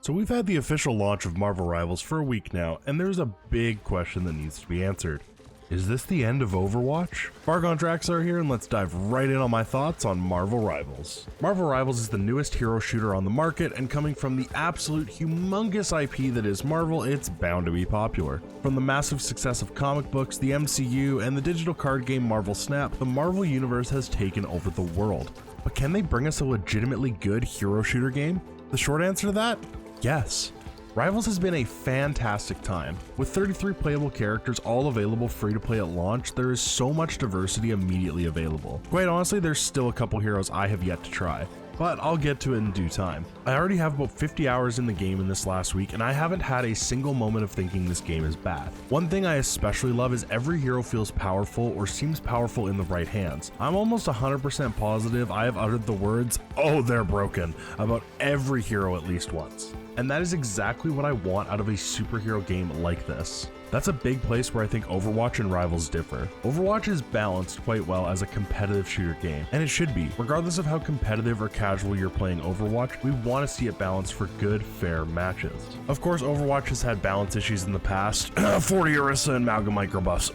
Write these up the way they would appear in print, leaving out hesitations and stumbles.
So we've had the official launch of Marvel Rivals for a week now, and there's a big question that needs to be answered. Is this the end of Overwatch? Fargon Draxar here, and let's dive right in on my thoughts on Marvel Rivals. Marvel Rivals is the newest hero shooter on the market, and coming from the absolute humongous IP that is Marvel, it's bound to be popular. From the massive success of comic books, the MCU, and the digital card game Marvel Snap, the Marvel universe has taken over the world. But can they bring us a legitimately good hero shooter game? The short answer to that? Yes. Rivals has been a fantastic time. With 33 playable characters all available free to play at launch, there is so much diversity immediately available. Quite honestly, there's still a couple heroes I have yet to try, but I'll get to it in due time. I already have about 50 hours in the game in this last week, and I haven't had a single moment of thinking this game is bad. One thing I especially love is every hero feels powerful or seems powerful in the right hands. I'm almost 100% positive I have uttered the words, "Oh, they're broken," about every hero at least once. And that is exactly what I want out of a superhero game like this. That's a big place where I think Overwatch and Rivals differ. Overwatch is balanced quite well as a competitive shooter game, and it should be. Regardless of how competitive or casual you're playing Overwatch, we want to see it balanced for good, fair matches. Of course, Overwatch has had balance issues in the past, 40 Orisa and Malga micro buffs.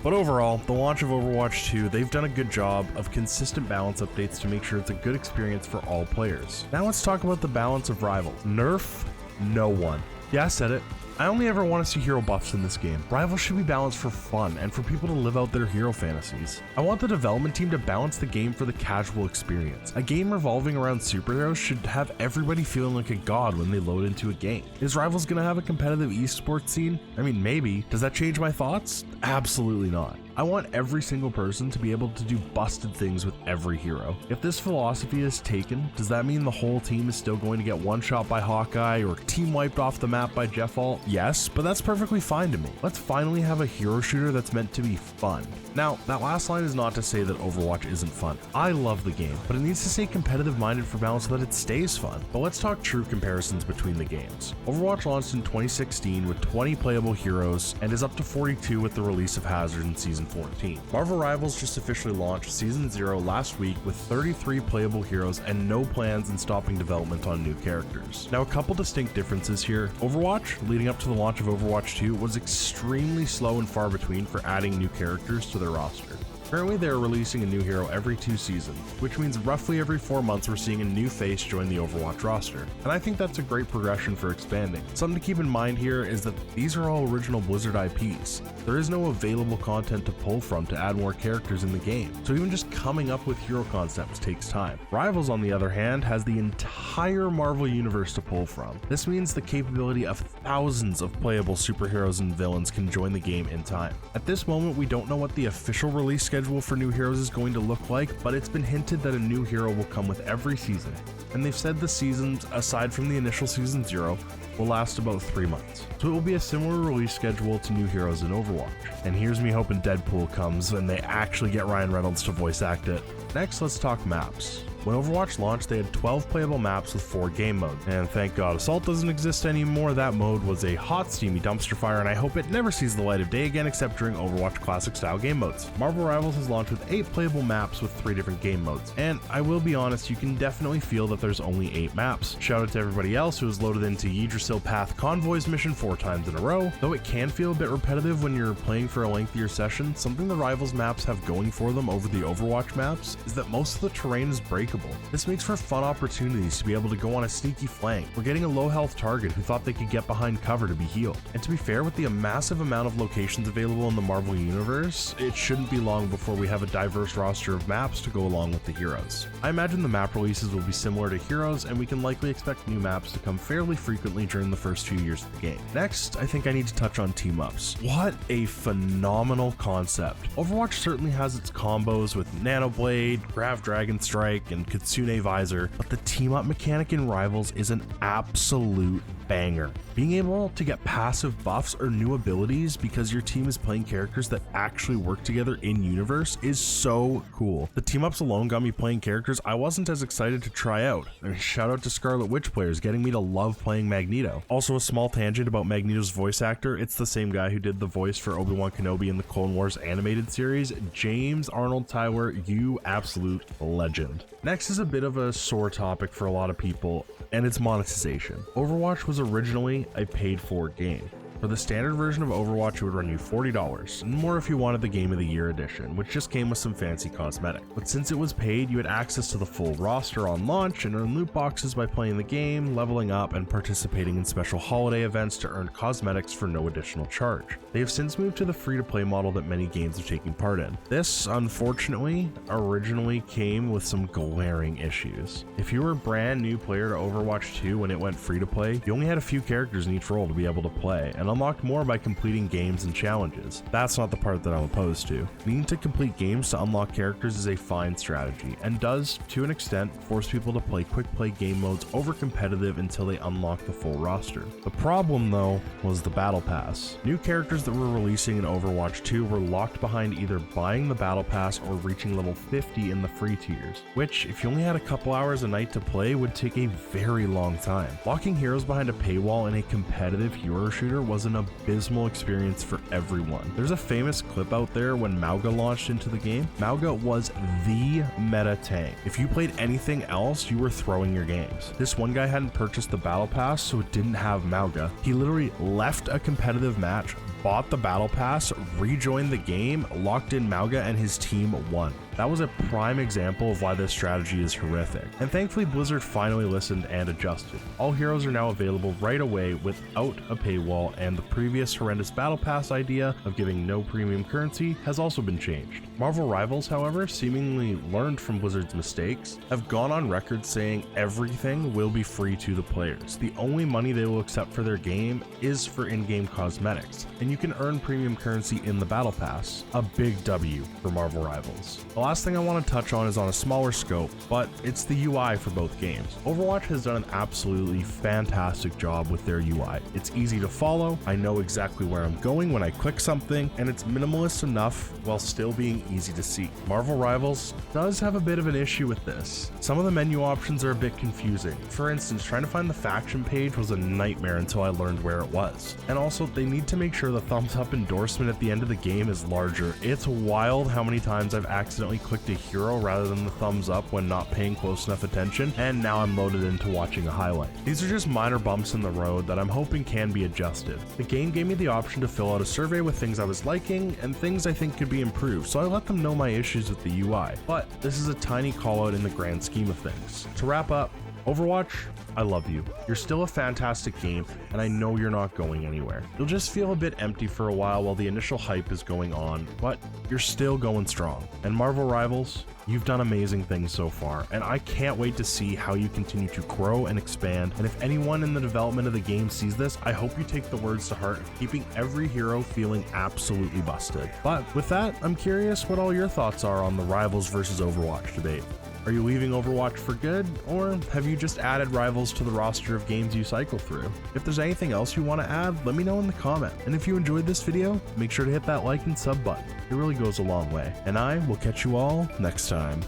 But overall, the launch of Overwatch 2, they've done a good job of consistent balance updates to make sure it's a good experience for all players. Now let's talk about the balance of Rivals. Nerf? No one. Yeah, I said it. I only ever want to see hero buffs in this game. Rivals should be balanced for fun and for people to live out their hero fantasies. I want the development team to balance the game for the casual experience. A game revolving around superheroes should have everybody feeling like a god when they load into a game. Is Rivals gonna have a competitive esports scene? I mean, maybe. Does that change my thoughts? Absolutely not. I want every single person to be able to do busted things with every hero. If this philosophy is taken, does that mean the whole team is still going to get one shot by Hawkeye or team wiped off the map by Jeff Alt? Yes, but that's perfectly fine to me. Let's finally have a hero shooter that's meant to be fun. Now, that last line is not to say that Overwatch isn't fun. I love the game, but it needs to stay competitive minded for balance so that it stays fun. But let's talk true comparisons between the games. Overwatch launched in 2016 with 20 playable heroes and is up to 42 with the release of Hazard in Season 14. Marvel Rivals just officially launched Season 0 last week with 33 playable heroes and no plans in stopping development on new characters. Now, a couple distinct differences here. Overwatch, leading up to the launch of Overwatch 2, was extremely slow and far between for adding new characters to their roster. Currently, they are releasing a new hero every 2 seasons, which means roughly every 4 months we're seeing a new face join the Overwatch roster, and I think that's a great progression for expanding. Something to keep in mind here is that these are all original Blizzard IPs. There is no available content to pull from to add more characters in the game, so even just coming up with hero concepts takes time. Rivals, on the other hand, has the entire Marvel universe to pull from. This means the capability of thousands of playable superheroes and villains can join the game in time. At this moment, we don't know what the official release schedule for new heroes is going to look like, but it's been hinted that a new hero will come with every season, and they've said the seasons, aside from the initial Season 0, will last about 3 months. So it will be a similar release schedule to new heroes in Overwatch. And here's me hoping Deadpool comes and they actually get Ryan Reynolds to voice act it. Next, let's talk maps. When Overwatch launched, they had 12 playable maps with 4 game modes. And thank God Assault doesn't exist anymore. That mode was a hot, steamy dumpster fire, and I hope it never sees the light of day again except during Overwatch Classic style game modes. Marvel Rivals has launched with 8 playable maps with 3 different game modes. And I will be honest, you can definitely feel that there's only 8 maps. Shout out to everybody else who has loaded into Yggdrasil Path Convoys mission 4 times in a row. Though it can feel a bit repetitive when you're playing for a lengthier session, something the Rivals maps have going for them over the Overwatch maps is that most of the terrain is breakable. This makes for fun opportunities to be able to go on a sneaky flank. We're getting a low health target who thought they could get behind cover to be healed. And to be fair, with the massive amount of locations available in the Marvel universe, it shouldn't be long before we have a diverse roster of maps to go along with the heroes. I imagine the map releases will be similar to Heroes, and we can likely expect new maps to come fairly frequently during the first few years of the game. Next, I think I need to touch on team-ups. What a phenomenal concept. Overwatch certainly has its combos with Nanoblade, Grav Dragon Strike, and Kitsune Visor, but the team-up mechanic in Rivals is an absolute banger. Being able to get passive buffs or new abilities because your team is playing characters that actually work together in universe is so cool. The team ups alone got me playing characters I wasn't as excited to try out. Shout out to Scarlet Witch players getting me to love playing Magneto. Also, a small tangent about Magneto's voice actor, it's the same guy who did the voice for Obi-Wan Kenobi in the Clone Wars animated series. James Arnold Tyler, you absolute legend. Next is a bit of a sore topic for a lot of people. and its monetization. Overwatch was originally a paid-for game. For the standard version of Overwatch, it would run you $40, and more if you wanted the Game of the Year edition, which just came with some fancy cosmetics. But since it was paid, you had access to the full roster on launch and earn loot boxes by playing the game, leveling up, and participating in special holiday events to earn cosmetics for no additional charge. They have since moved to the free-to-play model that many games are taking part in. This, unfortunately, originally came with some glaring issues. If you were a brand new player to Overwatch 2 when it went free-to-play, you only had a few characters in each role to be able to play, and unlocked more by completing games and challenges. That's not the part that I'm opposed to. Needing to complete games to unlock characters is a fine strategy, and does, to an extent, force people to play quick play game modes over competitive until they unlock the full roster. The problem, though, was the Battle Pass. New characters that were releasing in Overwatch 2 were locked behind either buying the Battle Pass or reaching level 50 in the free tiers, which, if you only had a couple hours a night to play, would take a very long time. Locking heroes behind a paywall in a competitive hero shooter was an abysmal experience for everyone. There's a famous clip out there when Mauga launched into the game. Mauga was the meta tank. If you played anything else, you were throwing your games. This one guy hadn't purchased the Battle Pass, so it didn't have Mauga. He literally left a competitive match, bought the Battle Pass, rejoined the game, locked in Mauga, and his team won. That was a prime example of why this strategy is horrific. And thankfully Blizzard finally listened and adjusted. All heroes are now available right away without a paywall, and the previous horrendous Battle Pass idea of giving no premium currency has also been changed. Marvel Rivals, however, seemingly learned from Blizzard's mistakes, have gone on record saying everything will be free to the players. The only money they will accept for their game is for in-game cosmetics, and you can earn premium currency in the Battle Pass. A big W for Marvel Rivals. The last thing I want to touch on is on a smaller scope, but it's the UI for both games. Overwatch has done an absolutely fantastic job with their UI. It's easy to follow, I know exactly where I'm going when I click something, and it's minimalist enough while still being easy to see. Marvel Rivals does have a bit of an issue with this. Some of the menu options are a bit confusing. For instance, trying to find the faction page was a nightmare until I learned where it was. And also, they need to make sure the thumbs up endorsement at the end of the game is larger. It's wild how many times I've accidentally clicked a hero rather than the thumbs up when not paying close enough attention, and now I'm loaded into watching a highlight. These are just minor bumps in the road that I'm hoping can be adjusted. The game gave me the option to fill out a survey with things I was liking and things I think could be improved, so I let them know my issues with the UI. But this is a tiny call out in the grand scheme of things. To wrap up, Overwatch, I love you. You're still a fantastic game, and I know you're not going anywhere. You'll just feel a bit empty for a while the initial hype is going on, but you're still going strong. And Marvel Rivals, you've done amazing things so far, and I can't wait to see how you continue to grow and expand. And if anyone in the development of the game sees this, I hope you take the words to heart of keeping every hero feeling absolutely busted. But with that, I'm curious what all your thoughts are on the Rivals versus Overwatch debate. Are you leaving Overwatch for good, or have you just added Rivals to the roster of games you cycle through? If there's anything else you want to add, let me know in the comment. And if you enjoyed this video, make sure to hit that like and sub button. It really goes a long way. And I will catch you all next time.